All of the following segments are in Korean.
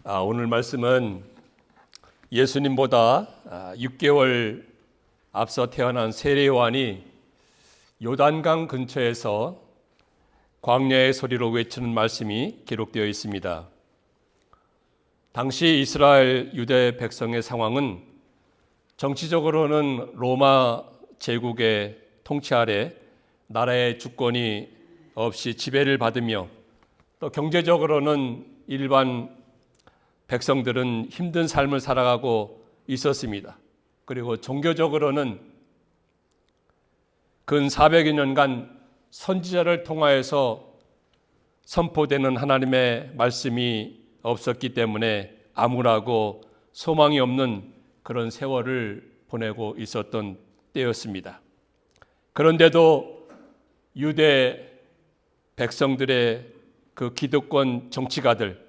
오늘 말씀은 예수님보다 6개월 앞서 태어난 세례 요한이 요단강 근처에서 광야의 소리로 외치는 말씀이 기록되어 있습니다. 당시 이스라엘 유대 백성의 상황은 정치적으로는 로마 제국의 통치 아래 나라의 주권이 없이 지배를 받으며 또 경제적으로는 일반 백성들은 힘든 삶을 살아가고 있었습니다. 그리고 종교적으로는 근 400여 년간 선지자를 통하여서 선포되는 하나님의 말씀이 없었기 때문에 암울하고 소망이 없는 그런 세월을 보내고 있었던 때였습니다. 그런데도 유대 백성들의 그 기득권 정치가들,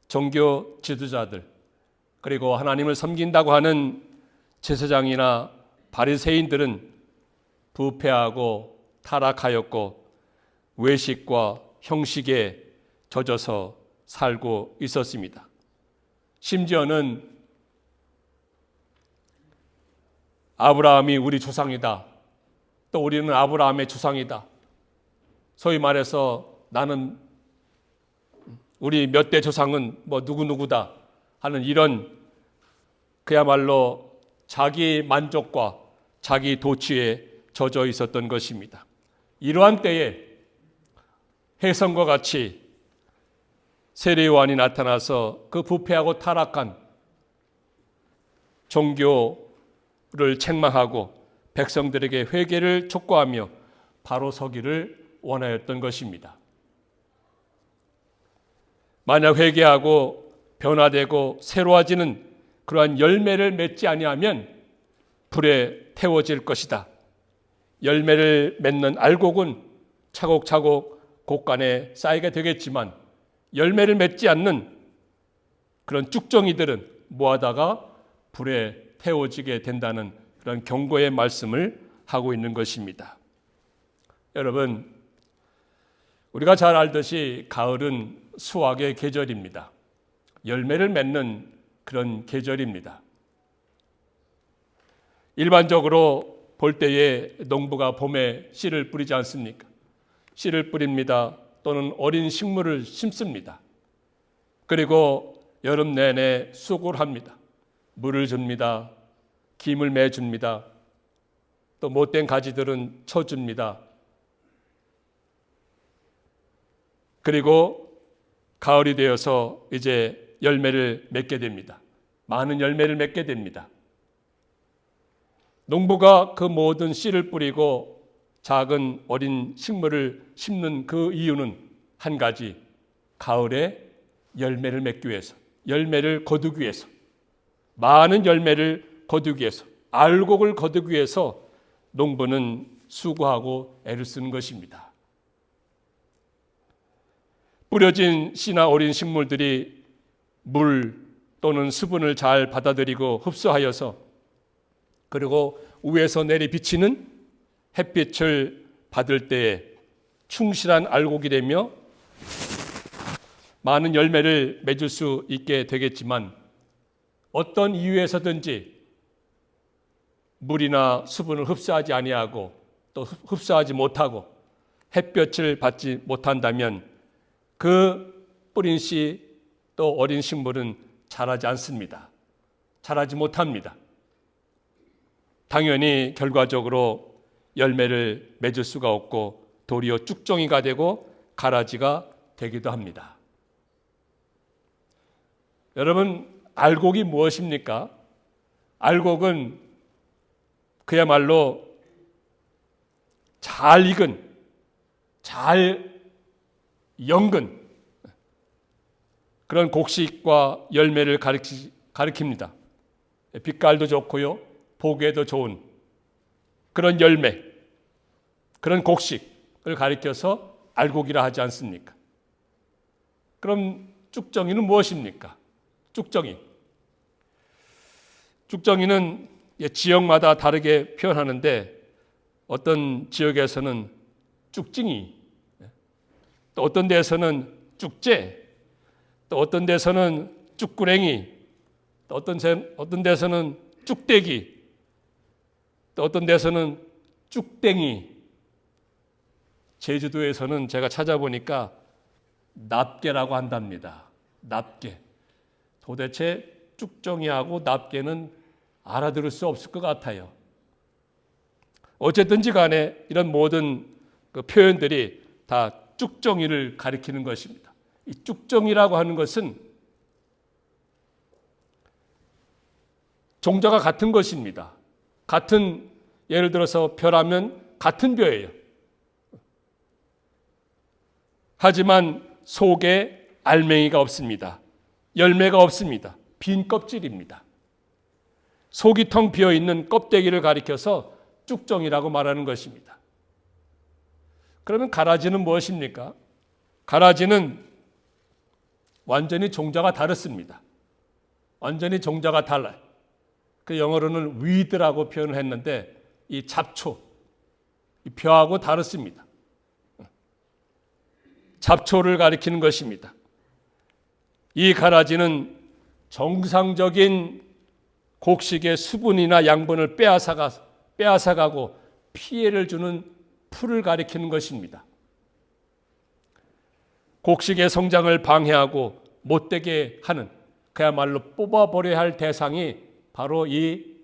종교 지도자들, 그리고 하나님을 섬긴다고 하는 제사장이나 바리새인들은 부패하고 타락하였고 외식과 형식에 젖어서 살고 있었습니다. 심지어는 아브라함이 우리 조상이다, 또 우리는 아브라함의 조상이다, 소위 말해서 나는 우리 몇 대 조상은 뭐 누구누구다 하는 이런 그야말로 자기 만족과 자기 도취에 젖어 있었던 것입니다. 이러한 때에 혜성과 같이 세례 요한이 나타나서 그 부패하고 타락한 종교를 책망하고 백성들에게 회개를 촉구하며 바로 서기를 원하였던 것입니다. 만약 회개하고 변화되고 새로워지는 그러한 열매를 맺지 아니하면 불에 태워질 것이다. 열매를 맺는 알곡은 차곡차곡 곳간에 쌓이게 되겠지만 열매를 맺지 않는 그런 쭉정이들은 뭐하다가 불에 태워지게 된다는 그런 경고의 말씀을 하고 있는 것입니다. 여러분, 우리가 잘 알듯이 가을은 수확의 계절입니다. 열매를 맺는 그런 계절입니다. 일반적으로 볼 때에 농부가 봄에 씨를 뿌리지 않습니까? 씨를 뿌립니다. 또는 어린 식물을 심습니다. 그리고 여름 내내 수고를 합니다. 물을 줍니다. 김을 매줍니다. 또 못된 가지들은 쳐줍니다. 그리고 가을이 되어서 이제 열매를 맺게 됩니다. 많은 열매를 맺게 됩니다. 농부가 그 모든 씨를 뿌리고 작은 어린 식물을 심는 그 이유는 한 가지, 가을에 열매를 맺기 위해서, 열매를 거두기 위해서, 많은 열매를 거두기 위해서, 알곡을 거두기 위해서 농부는 수고하고 애를 쓰는 것입니다. 뿌려진 씨나 어린 식물들이 물 또는 수분을 잘 받아들이고 흡수하여서 그리고 위에서 내리 비치는 햇빛을 받을 때에 충실한 알곡이 되며 많은 열매를 맺을 수 있게 되겠지만 어떤 이유에서든지 물이나 수분을 흡수하지 아니하고 또 흡수하지 못하고 햇볕을 받지 못한다면 그 뿌린 씨 또 어린 식물은 자라지 않습니다. 자라지 못합니다. 당연히 결과적으로 열매를 맺을 수가 없고 도리어 쭉정이가 되고 가라지가 되기도 합니다. 여러분, 알곡이 무엇입니까? 알곡은 그야말로 잘 익은, 잘 연근 그런 곡식과 열매를 가리킵니다. 빛깔도 좋고요, 보기에도 좋은 그런 열매, 그런 곡식을 가리켜서 알곡이라 하지 않습니까? 그럼 쭉정이는 무엇입니까? 쭉정이는 지역마다 다르게 표현하는데 어떤 지역에서는 쭉증이, 또 어떤 데에서는 쭉제, 또 어떤 데서는 쭉구랭이, 또 어떤 데서는 쭉대기, 또 어떤 데서는 쭉땡이. 제주도에서는 제가 찾아보니까 납개라고 한답니다. 납개. 도대체 쭉정이하고 납개는 알아들을 수 없을 것 같아요. 어쨌든지 간에 이런 모든 그 표현들이 다 쭉정이를 가리키는 것입니다. 이 쭉정이라고 하는 것은 종자가 같은 것입니다. 같은, 예를 들어서 벼라면 같은 벼예요. 하지만 속에 알맹이가 없습니다. 열매가 없습니다. 빈 껍질입니다. 속이 텅 비어있는 껍데기를 가리켜서 쭉정이라고 말하는 것입니다. 그러면 가라지는 무엇입니까? 가라지는 완전히 종자가 다릅니다. 완전히 종자가 달라요. 그 영어로는 weed라고 표현을 했는데 이 잡초, 이 벼하고 다릅니다. 잡초를 가리키는 것입니다. 이 가라지는 정상적인 곡식의 수분이나 양분을 빼앗아가고 피해를 주는 풀을 가리키는 것입니다. 곡식의 성장을 방해하고 못되게 하는, 그야말로 뽑아버려야 할 대상이 바로 이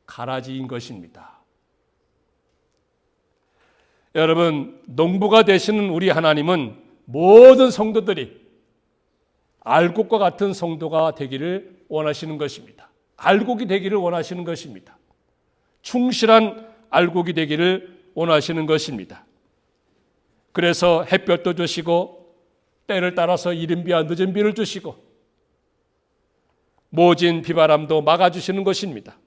가라지인 것입니다. 여러분, 농부가 되시는 우리 하나님은 모든 성도들이 알곡과 같은 성도가 되기를 원하시는 것입니다. 알곡이 되기를 원하시는 것입니다. 충실한 알곡이 되기를 원하시는 것입니다. 그래서 햇볕도 주시고 때를 따라서 이른 비와 늦은 비를 주시고 모진 비바람도 막아주시는 것입니다.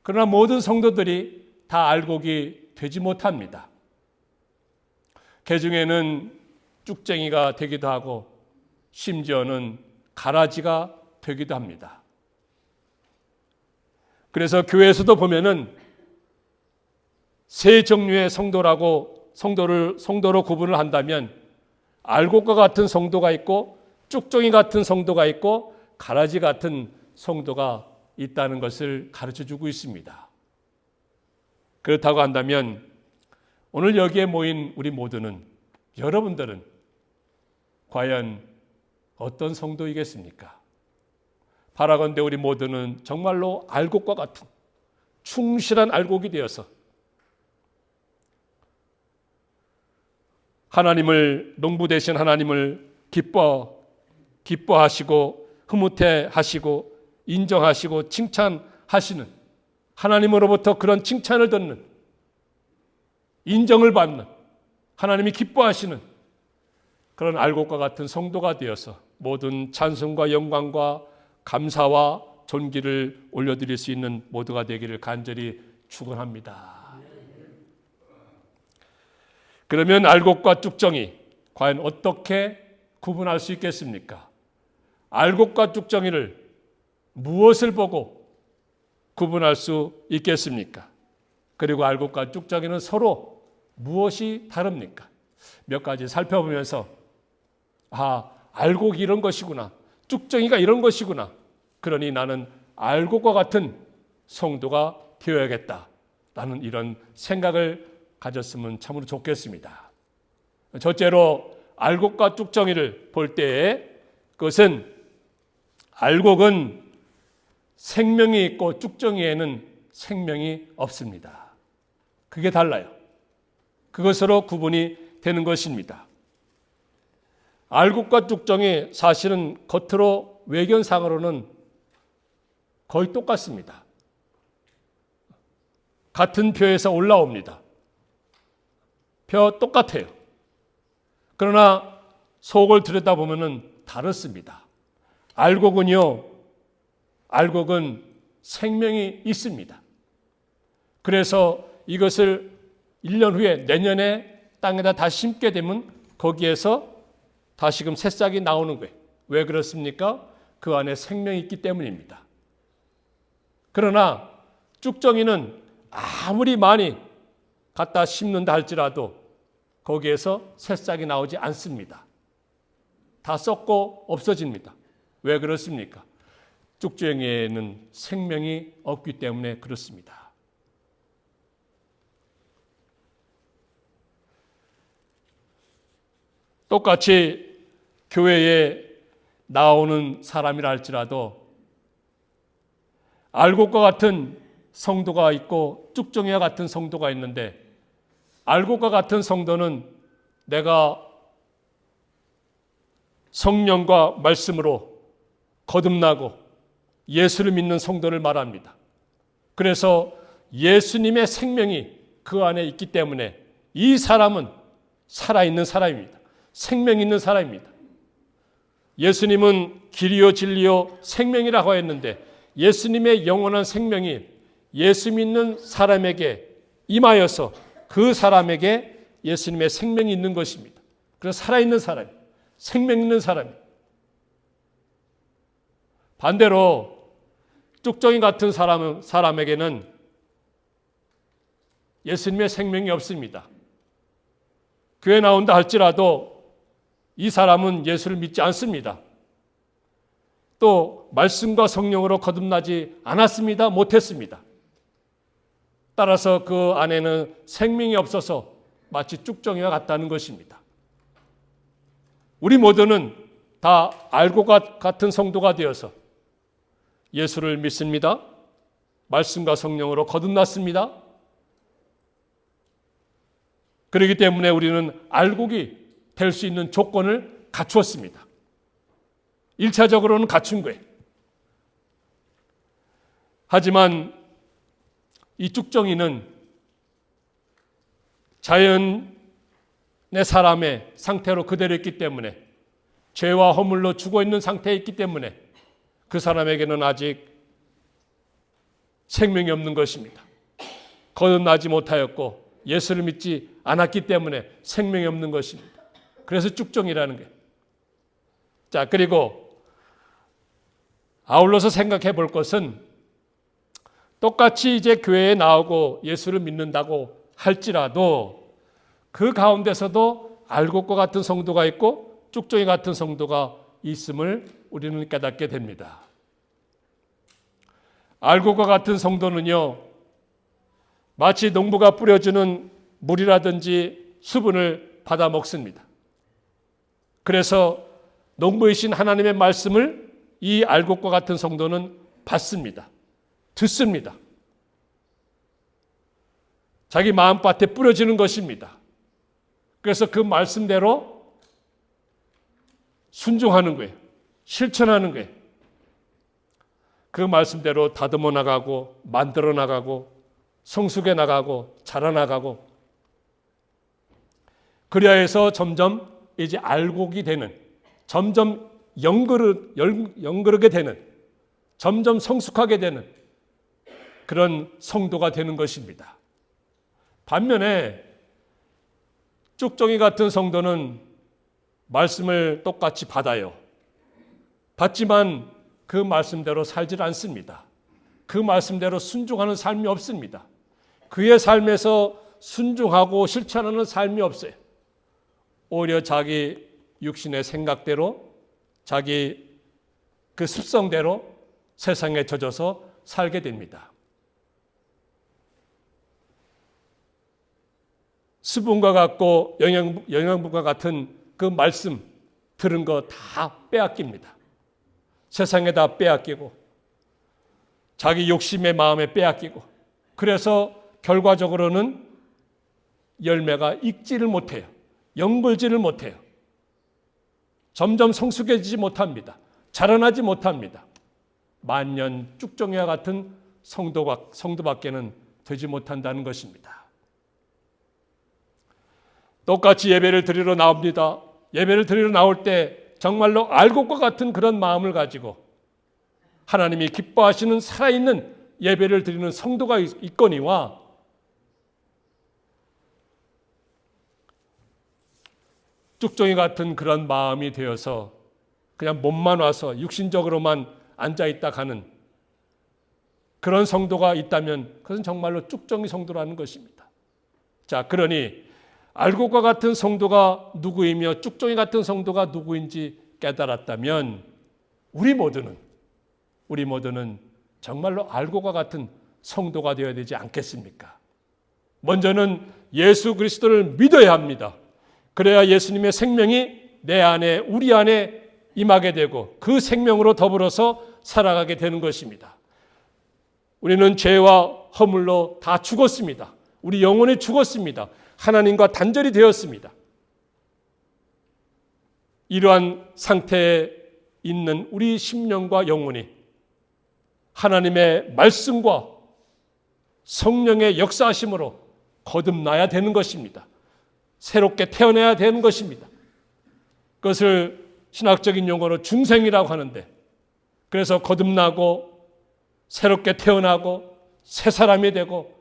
그러나 모든 성도들이 다 알곡이 되지 못합니다. 그 중에는 쭉쟁이가 되기도 하고 심지어는 가라지가 되기도 합니다. 그래서 교회에서도 보면은 세 종류의 성도로 구분을 한다면 알곡과 같은 성도가 있고 쭉종이 같은 성도가 있고 가라지 같은 성도가 있다는 것을 가르쳐주고 있습니다. 그렇다고 한다면 오늘 여기에 모인 우리 모두는, 여러분들은 과연 어떤 성도이겠습니까? 바라건대 우리 모두는 정말로 알곡과 같은 충실한 알곡이 되어서 하나님을, 농부 되신 하나님을 기뻐하시고 흐뭇해하시고 인정하시고 칭찬하시는, 하나님으로부터 그런 칭찬을 듣는, 인정을 받는, 하나님이 기뻐하시는 그런 알곡과 같은 성도가 되어서 모든 찬송과 영광과 감사와 존귀를 올려드릴 수 있는 모두가 되기를 간절히 축원합니다. 그러면 알곡과 쭉정이 과연 어떻게 구분할 수 있겠습니까? 알곡과 쭉정이를 무엇을 보고 구분할 수 있겠습니까? 그리고 알곡과 쭉정이는 서로 무엇이 다릅니까? 몇 가지 살펴보면서 알곡이 이런 것이구나, 쭉정이가 이런 것이구나, 그러니 나는 알곡과 같은 성도가 되어야겠다 라는 이런 생각을 가졌으면 참으로 좋겠습니다. 첫째로 알곡과 쭉정이를 볼 때에 그것은, 알곡은 생명이 있고 쭉정이에는 생명이 없습니다. 그게 달라요. 그것으로 구분이 되는 것입니다. 알곡과 쭉정이 사실은 겉으로 외견상으로는 거의 똑같습니다. 같은 벼에서 올라옵니다. 벼 똑같아요. 그러나 속을 들여다보면 다릅니다. 알곡은 생명이 있습니다. 그래서 이것을 1년 후에, 내년에 땅에다 다시 심게 되면 거기에서 다시금 새싹이 나오는 거예요. 왜 그렇습니까? 그 안에 생명이 있기 때문입니다. 그러나 쭉정이는 아무리 많이 갖다 심는다 할지라도 거기에서 새싹이 나오지 않습니다. 다 썩고 없어집니다. 왜 그렇습니까? 쭉정이에는 생명이 없기 때문에 그렇습니다. 똑같이 교회에 나오는 사람이라 할지라도 알곡과 같은 성도가 있고 쭉정이와 같은 성도가 있는데, 알곡과 같은 성도는 내가 성령과 말씀으로 거듭나고 예수를 믿는 성도를 말합니다. 그래서 예수님의 생명이 그 안에 있기 때문에 이 사람은 살아있는 사람입니다. 생명 있는 사람입니다. 예수님은 길이요 진리요 생명이라고 했는데, 예수님의 영원한 생명이 예수 믿는 사람에게 임하여서 그 사람에게 예수님의 생명이 있는 것입니다. 그래서 살아있는 사람, 생명 있는 사람. 반대로 쭉정이 같은 사람에게는 예수님의 생명이 없습니다. 교회 나온다 할지라도 이 사람은 예수를 믿지 않습니다. 또 말씀과 성령으로 거듭나지 않았습니다. 못했습니다. 따라서 그 안에는 생명이 없어서 마치 쭉정이와 같다는 것입니다. 우리 모두는 다 알곡과 같은 성도가 되어서 예수를 믿습니다. 말씀과 성령으로 거듭났습니다. 그렇기 때문에 우리는 알곡이 될 수 있는 조건을 갖추었습니다. 1차적으로는 갖춘 거예요. 하지만 이 쭉정이는 자연의 사람의 상태로 그대로 있기 때문에, 죄와 허물로 죽어 있는 상태에 있기 때문에 그 사람에게는 아직 생명이 없는 것입니다. 거듭나지 못하였고 예수를 믿지 않았기 때문에 생명이 없는 것입니다. 그래서 쭉정이라는 거예요. 자, 그리고 아울러서 생각해 볼 것은, 똑같이 이제 교회에 나오고 예수를 믿는다고 할지라도 그 가운데서도 알곡과 같은 성도가 있고 쭉정이 같은 성도가 있음을 우리는 깨닫게 됩니다. 알곡과 같은 성도는요, 마치 농부가 뿌려주는 물이라든지 수분을 받아 먹습니다. 그래서 농부이신 하나님의 말씀을 이 알곡과 같은 성도는 받습니다. 듣습니다. 자기 마음밭에 뿌려지는 것입니다. 그래서 그 말씀대로 순종하는 거예요. 실천하는 거예요. 그 말씀대로 다듬어 나가고 만들어 나가고 성숙해 나가고 자라나가고, 그래야 해서 점점 이제 알곡이 되는, 점점 연그르게 되는, 점점 성숙하게 되는 그런 성도가 되는 것입니다. 반면에 쭉정이 같은 성도는 말씀을 똑같이 받아요. 받지만 그 말씀대로 살질 않습니다. 그 말씀대로 순종하는 삶이 없습니다. 그의 삶에서 순종하고 실천하는 삶이 없어요. 오히려 자기 육신의 생각대로, 자기 그 습성대로 세상에 젖어서 살게 됩니다. 수분과 같고 영양분과 같은 그 말씀 들은 거 다 빼앗깁니다. 세상에다 빼앗기고 자기 욕심의 마음에 빼앗기고, 그래서 결과적으로는 열매가 익지를 못해요. 영글지를 못해요. 점점 성숙해지지 못합니다. 자라나지 못합니다. 만년 쭉정이와 같은 성도밖에는 되지 못한다는 것입니다. 똑같이 예배를 드리러 나옵니다. 예배를 드리러 나올 때 정말로 알곡과 같은 그런 마음을 가지고 하나님이 기뻐하시는 살아있는 예배를 드리는 성도가 있거니와, 쭉정이 같은 그런 마음이 되어서 그냥 몸만 와서 육신적으로만 앉아있다 가는 그런 성도가 있다면 그것은 정말로 쭉정이 성도라는 것입니다. 자, 그러니 알곡과 같은 성도가 누구이며 쭉정이 같은 성도가 누구인지 깨달았다면 우리 모두는 정말로 알고과 같은 성도가 되어야 되지 않겠습니까? 먼저는 예수 그리스도를 믿어야 합니다. 그래야 예수님의 생명이 내 안에, 우리 안에 임하게 되고 그 생명으로 더불어서 살아가게 되는 것입니다. 우리는 죄와 허물로 다 죽었습니다. 우리 영혼이 죽었습니다. 하나님과 단절이 되었습니다. 이러한 상태에 있는 우리 심령과 영혼이 하나님의 말씀과 성령의 역사하심으로 거듭나야 되는 것입니다. 새롭게 태어나야 되는 것입니다. 그것을 신학적인 용어로 중생이라고 하는데, 그래서 거듭나고 새롭게 태어나고 새 사람이 되고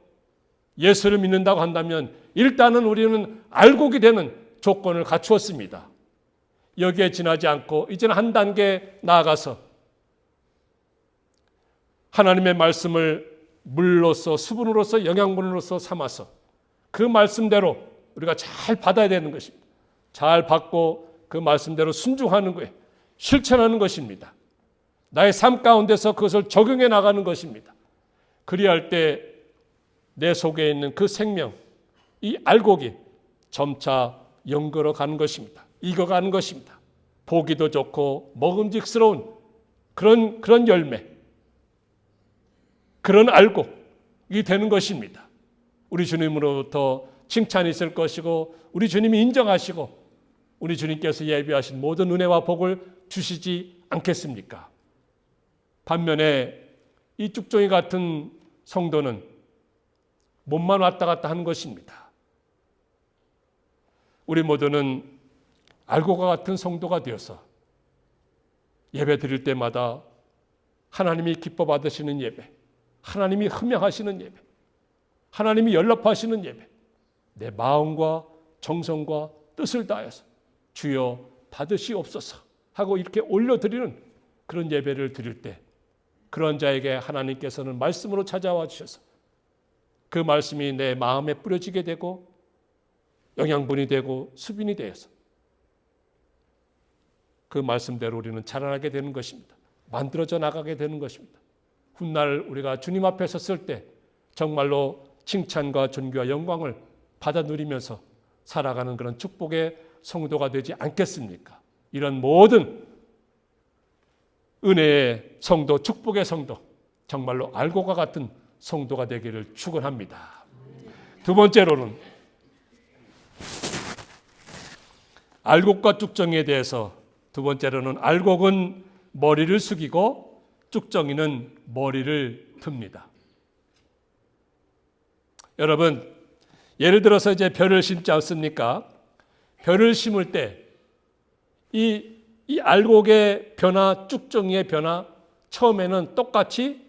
예수를 믿는다고 한다면 일단은 우리는 알고게 되는 조건을 갖추었습니다. 여기에 지나지 않고 이제는 한 단계 나아가서 하나님의 말씀을 물로서, 수분으로서, 영양분으로서 삼아서 그 말씀대로 우리가 잘 받아야 되는 것입니다. 잘 받고 그 말씀대로 순종하는 거예요. 실천하는 것입니다. 나의 삶 가운데서 그것을 적용해 나가는 것입니다. 그리할 때 내 속에 있는 그 생명, 이 알곡이 점차 영거로 가는 것입니다. 익어가는 것입니다. 보기도 좋고 먹음직스러운 그런 열매, 그런 알곡이 되는 것입니다. 우리 주님으로부터 칭찬이 있을 것이고 우리 주님이 인정하시고 우리 주님께서 예비하신 모든 은혜와 복을 주시지 않겠습니까? 반면에 이 쭉종이 같은 성도는 몸만 왔다 갔다 하는 것입니다. 우리 모두는 알고과 같은 성도가 되어서 예배 드릴 때마다 하나님이 기뻐 받으시는 예배, 하나님이 흠양하시는 예배, 하나님이 연락하시는 예배, 내 마음과 정성과 뜻을 다해서 주여 받으시옵소서 하고 이렇게 올려드리는 그런 예배를 드릴 때 그런 자에게 하나님께서는 말씀으로 찾아와 주셔서 그 말씀이 내 마음에 뿌려지게 되고 영양분이 되고 수분이 되어서 그 말씀대로 우리는 자라나게 되는 것입니다. 만들어져 나가게 되는 것입니다. 훗날 우리가 주님 앞에 섰을 때 정말로 칭찬과 존귀와 영광을 받아 누리면서 살아가는 그런 축복의 성도가 되지 않겠습니까? 이런 모든 은혜의 성도, 축복의 성도, 정말로 알고과 같은 성도가 되기를 축원합니다. 두 번째로는 알곡과 쭉정이에 대해서 두 번째로는 알곡은 머리를 숙이고 쭉정이는 머리를 듭니다. 여러분, 예를 들어서 이제 벼를 심지 않습니까? 벼를 심을 때 이 알곡의 변화, 쭉정이의 변화, 처음에는 똑같이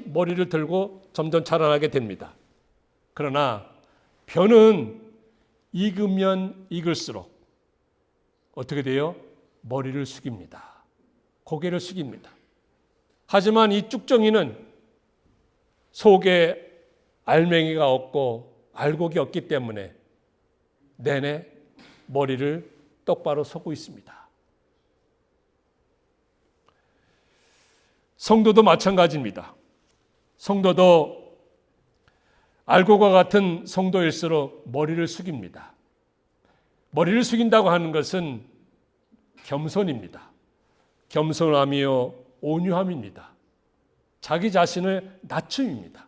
머리를 들고 점점 자라나게 됩니다. 그러나 벼는 익으면 익을수록 어떻게 돼요? 머리를 숙입니다. 고개를 숙입니다. 하지만 이 쭉정이는 속에 알맹이가 없고 알곡이 없기 때문에 내내 머리를 똑바로 서고 있습니다. 성도도 마찬가지입니다. 성도도 알곡과 같은 성도일수록 머리를 숙입니다. 머리를 숙인다고 하는 것은 겸손입니다. 겸손함이요 온유함입니다. 자기 자신을 낮춤입니다.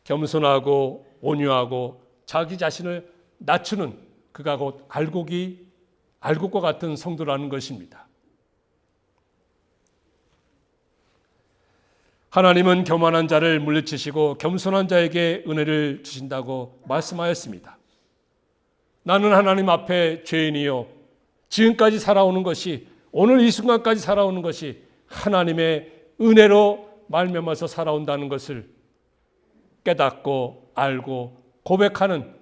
겸손하고 온유하고 자기 자신을 낮추는 그가 곧 알곡과 같은 성도라는 것입니다. 하나님은 교만한 자를 물리치시고 겸손한 자에게 은혜를 주신다고 말씀하였습니다. 나는 하나님 앞에 죄인이요 지금까지 살아오는 것이, 오늘 이 순간까지 살아오는 것이 하나님의 은혜로 말미암아서 살아온다는 것을 깨닫고 알고 고백하는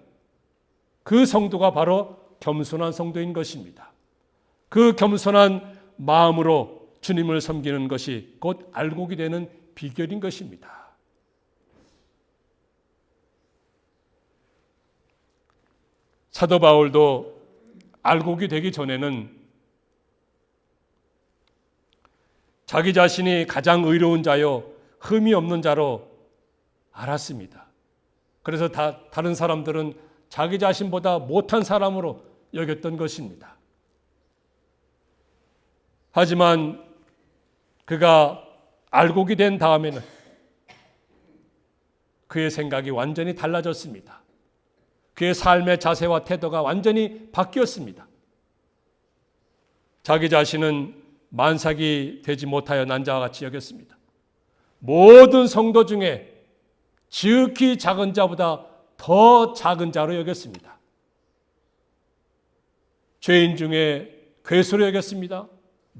그 성도가 바로 겸손한 성도인 것입니다. 그 겸손한 마음으로 주님을 섬기는 것이 곧 알곡이 되는 비결인 것입니다. 사도 바울도 알곡이 되기 전에는 자기 자신이 가장 의로운 자요 흠이 없는 자로 알았습니다. 그래서 다른 사람들은 자기 자신보다 못한 사람으로 여겼던 것입니다. 하지만 그가 알곡이 된 다음에는 그의 생각이 완전히 달라졌습니다. 그의 삶의 자세와 태도가 완전히 바뀌었습니다. 자기 자신은 만삭이 되지 못하여 난 자와 같이 여겼습니다. 모든 성도 중에 지극히 작은 자보다 더 작은 자로 여겼습니다. 죄인 중에 괴수로 여겼습니다.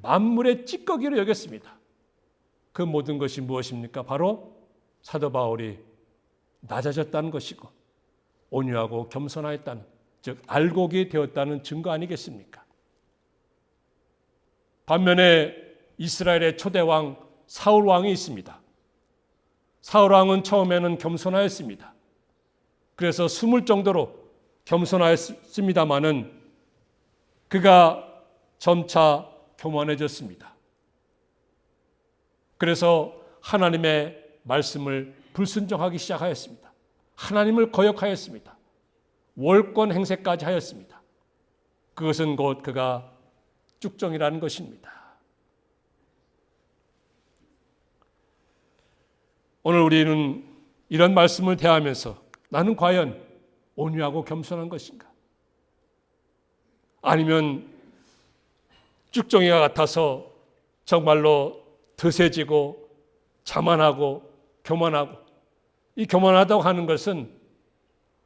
만물의 찌꺼기로 여겼습니다. 그 모든 것이 무엇입니까? 바로 사도 바울이 낮아졌다는 것이고 온유하고 겸손하였다는, 즉 알곡이 되었다는 증거 아니겠습니까? 반면에 이스라엘의 초대왕 사울 왕이 있습니다. 사울 왕은 처음에는 겸손하였습니다. 그래서 숨을 정도로 겸손하였습니다마는 그가 점차 교만해졌습니다. 그래서 하나님의 말씀을 불순종하기 시작하였습니다. 하나님을 거역하였습니다. 월권 행세까지 하였습니다. 그것은 곧 그가 쭉정이라는 것입니다. 오늘 우리는 이런 말씀을 대하면서 나는 과연 온유하고 겸손한 것인가? 아니면 쭉정이가 같아서 정말로 드세지고 자만하고 교만하고, 이 교만하다고 하는 것은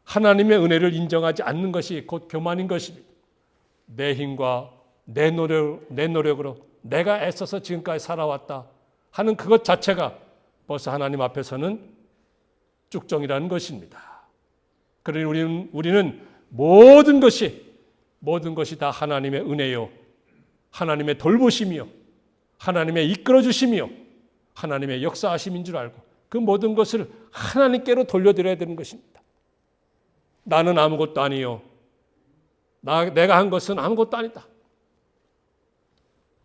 하나님의 은혜를 인정하지 않는 것이 곧 교만인 것입니다. 내 힘과 내 노력으로 내가 애써서 지금까지 살아왔다 하는 그것 자체가 벌써 하나님 앞에서는 쭉정이라는 것입니다. 그러니 우리는 모든 것이 다 하나님의 은혜요, 하나님의 돌보심이요, 하나님의 이끌어주심이요, 하나님의 역사하심인 줄 알고 그 모든 것을 하나님께로 돌려드려야 되는 것입니다. 나는 아무것도 아니요, 내가 한 것은 아무것도 아니다.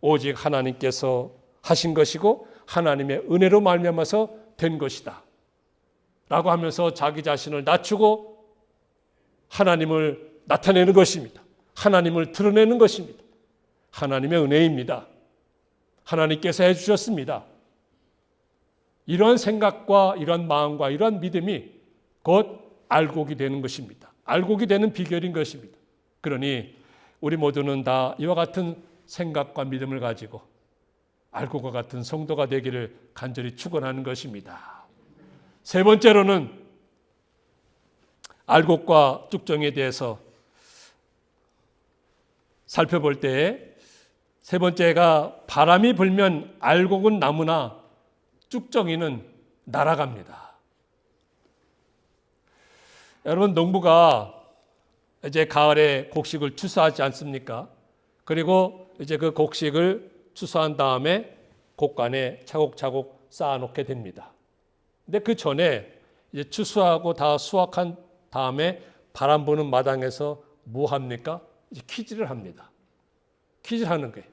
오직 하나님께서 하신 것이고 하나님의 은혜로 말미암아서 된 것이다 라고 하면서 자기 자신을 낮추고 하나님을 나타내는 것입니다. 하나님을 드러내는 것입니다. 하나님의 은혜입니다. 하나님께서 해주셨습니다. 이런 생각과 이런 마음과 이런 믿음이 곧 알곡이 되는 것입니다. 알곡이 되는 비결인 것입니다. 그러니 우리 모두는 다 이와 같은 생각과 믿음을 가지고 알곡과 같은 성도가 되기를 간절히 축원하는 것입니다. 세 번째로는 알곡과 쭉정이에 대해서 살펴볼 때에 세 번째가 바람이 불면 알곡은 나무나 쭉정이는 날아갑니다. 여러분, 농부가 이제 가을에 곡식을 추수하지 않습니까? 그리고 이제 그 곡식을 추수한 다음에 곡간에 차곡차곡 쌓아놓게 됩니다. 근데 그 전에 이제 추수하고 다 수확한 다음에 바람 부는 마당에서 뭐 합니까? 이제 키질을 합니다. 키질하는 거예요.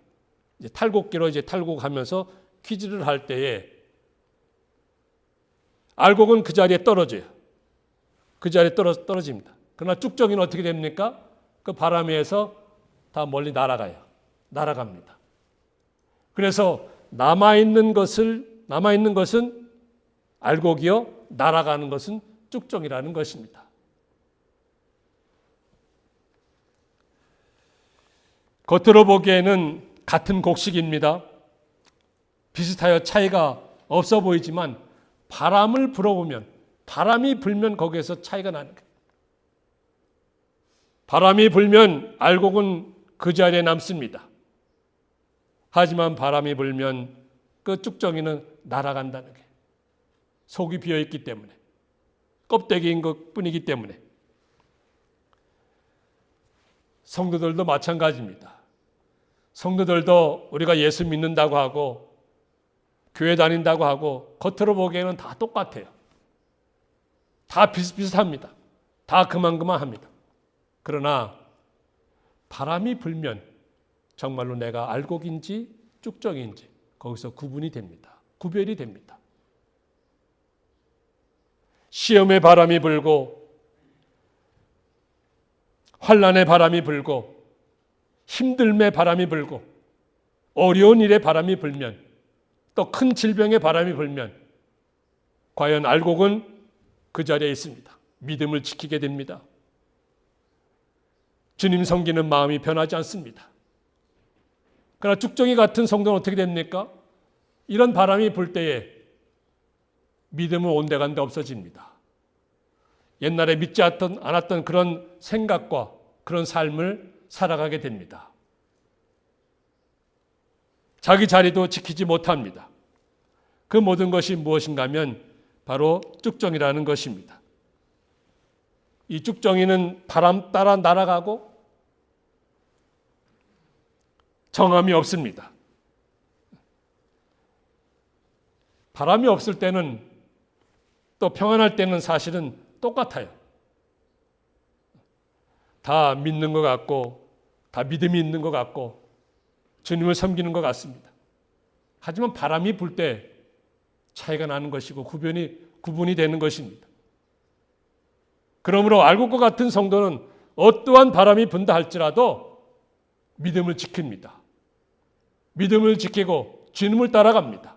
이제 탈곡기로 이제 탈곡하면서 키질을 할 때에 알곡은 그 자리에 떨어져요. 그 자리에 떨어집니다. 그러나 쭉정이는 어떻게 됩니까? 그 바람에 의해서 다 멀리 날아갑니다. 그래서 남아있는 것은 알곡이요, 날아가는 것은 쭉정이라는 것입니다. 겉으로 보기에는 같은 곡식입니다. 비슷하여 차이가 없어 보이지만 바람을 불어보면, 바람이 불면 거기에서 차이가 나는 거예요. 바람이 불면 알곡은 그 자리에 남습니다. 하지만 바람이 불면 그 쭉정이는 날아간다는 거예요. 속이 비어있기 때문에, 껍데기인 것 뿐이기 때문에. 성도들도 마찬가지입니다. 성도들도 우리가 예수 믿는다고 하고 교회 다닌다고 하고 겉으로 보기에는 다 똑같아요. 다 비슷비슷합니다. 다 그만합니다. 그러나 바람이 불면 정말로 내가 알곡인지 쭉정인지 거기서 구분이 됩니다. 구별이 됩니다. 시험의 바람이 불고 환난의 바람이 불고 힘듦의 바람이 불고 어려운 일의 바람이 불면 또 큰 질병의 바람이 불면 과연 알곡은 그 자리에 있습니다. 믿음을 지키게 됩니다. 주님 섬기는 마음이 변하지 않습니다. 그러나 쭉정이 같은 성도는 어떻게 됩니까? 이런 바람이 불 때에 믿음은 온데간데 없어집니다. 옛날에 믿지 않았던 그런 생각과 그런 삶을 살아가게 됩니다. 자기 자리도 지키지 못합니다. 그 모든 것이 무엇인가 하면 바로 쭉정이라는 것입니다. 이 쭉정이는 바람 따라 날아가고 정함이 없습니다. 바람이 없을 때는 또 평안할 때는 사실은 똑같아요. 다 믿는 것 같고 다 믿음이 있는 것 같고 주님을 섬기는 것 같습니다. 하지만 바람이 불 때 차이가 나는 것이고 구분이 되는 것입니다. 그러므로 알곡과 같은 성도는 어떠한 바람이 분다 할지라도 믿음을 지킵니다. 믿음을 지키고 주님을 따라갑니다.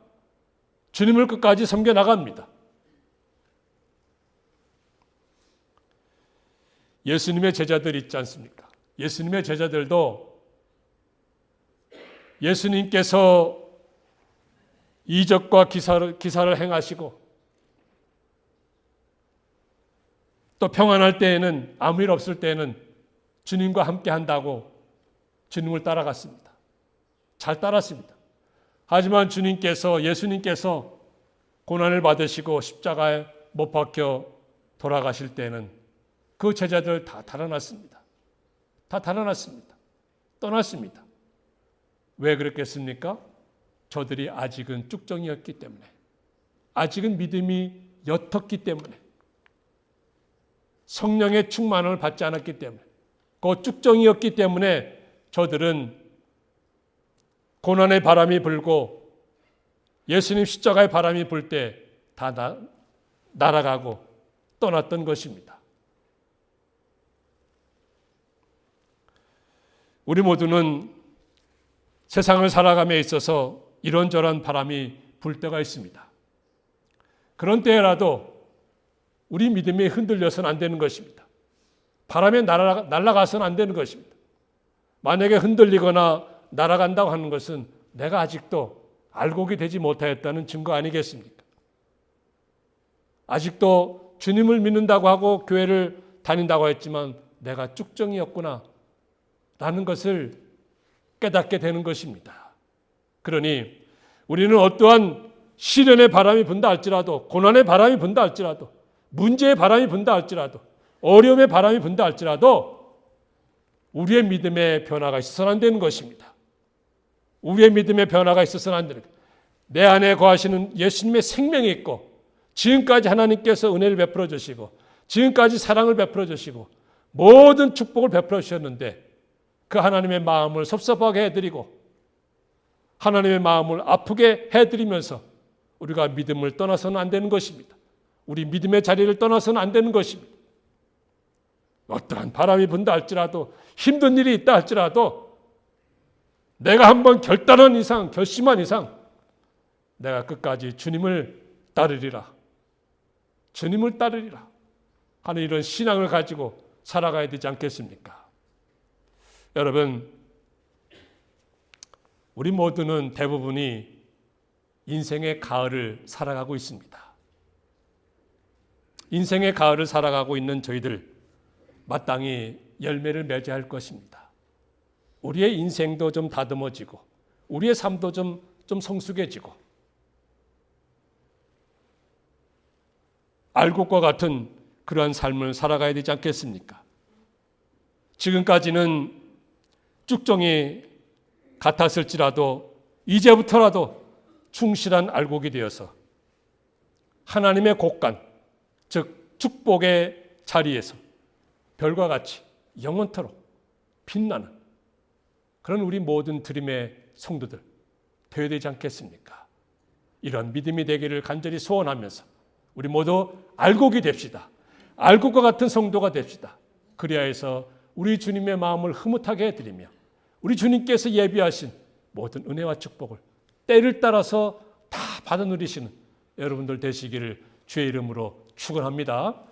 주님을 끝까지 섬겨 나갑니다. 예수님의 제자들 있지 않습니까? 예수님의 제자들도 예수님께서 이적과 기사를 행하시고 또 평안할 때에는 아무 일 없을 때에는 주님과 함께 한다고 주님을 따라갔습니다. 잘 따랐습니다. 하지만 예수님께서 고난을 받으시고 십자가에 못 박혀 돌아가실 때는 그 제자들 다 달아났습니다. 다 달아났습니다. 떠났습니다. 왜 그랬겠습니까? 저들이 아직은 쭉정이었기 때문에, 아직은 믿음이 옅었기 때문에, 성령의 충만을 받지 않았기 때문에, 그 쭉정이었기 때문에 저들은 고난의 바람이 불고 예수님 십자가의 바람이 불 때 다 날아가고 떠났던 것입니다. 우리 모두는 세상을 살아감에 있어서 이런저런 바람이 불 때가 있습니다. 그런 때라도 우리 믿음이 흔들려서는 안 되는 것입니다. 바람에 날아가서는 안 되는 것입니다. 만약에 흔들리거나 날아간다고 하는 것은 내가 아직도 알곡이 되지 못하였다는 증거 아니겠습니까? 아직도 주님을 믿는다고 하고 교회를 다닌다고 했지만 내가 쭉정이었구나 라는 것을 깨닫게 되는 것입니다. 그러니 우리는 어떠한 시련의 바람이 분다 할지라도, 고난의 바람이 분다 할지라도, 문제의 바람이 분다 할지라도, 어려움의 바람이 분다 할지라도 우리의 믿음의 변화가 있어서는 안 되는 것입니다. 우리의 믿음의 변화가 있어서는 안 되는 것입니다. 내 안에 거하시는 예수님의 생명이 있고 지금까지 하나님께서 은혜를 베풀어 주시고 지금까지 사랑을 베풀어 주시고 모든 축복을 베풀어 주셨는데 그 하나님의 마음을 섭섭하게 해드리고 하나님의 마음을 아프게 해드리면서 우리가 믿음을 떠나서는 안 되는 것입니다. 우리 믿음의 자리를 떠나서는 안 되는 것입니다. 어떠한 바람이 분다 할지라도 힘든 일이 있다 할지라도 내가 한번 결단한 이상, 결심한 이상 내가 끝까지 주님을 따르리라. 주님을 따르리라 하는 이런 신앙을 가지고 살아가야 되지 않겠습니까? 여러분, 우리 모두는 대부분이 인생의 가을을 살아가고 있습니다. 인생의 가을을 살아가고 있는 저희들 마땅히 열매를 맺어야 할 것입니다. 우리의 인생도 좀 다듬어지고 우리의 삶도 좀 성숙해지고 알곡과 같은 그러한 삶을 살아가야 되지 않겠습니까? 지금까지는 쭉정이 같았을지라도 이제부터라도 충실한 알곡이 되어서 하나님의 곳간, 즉 축복의 자리에서 별과 같이 영원토록 빛나는 그런 우리 모든 드림의 성도들 되어야 되지 않겠습니까? 이런 믿음이 되기를 간절히 소원하면서 우리 모두 알곡이 됩시다. 알곡과 같은 성도가 됩시다. 그리하 해서 우리 주님의 마음을 흐뭇하게 해드리며 우리 주님께서 예비하신 모든 은혜와 축복을 때를 따라서 다 받아 누리시는 여러분들 되시기를 주의 이름으로 축원합니다.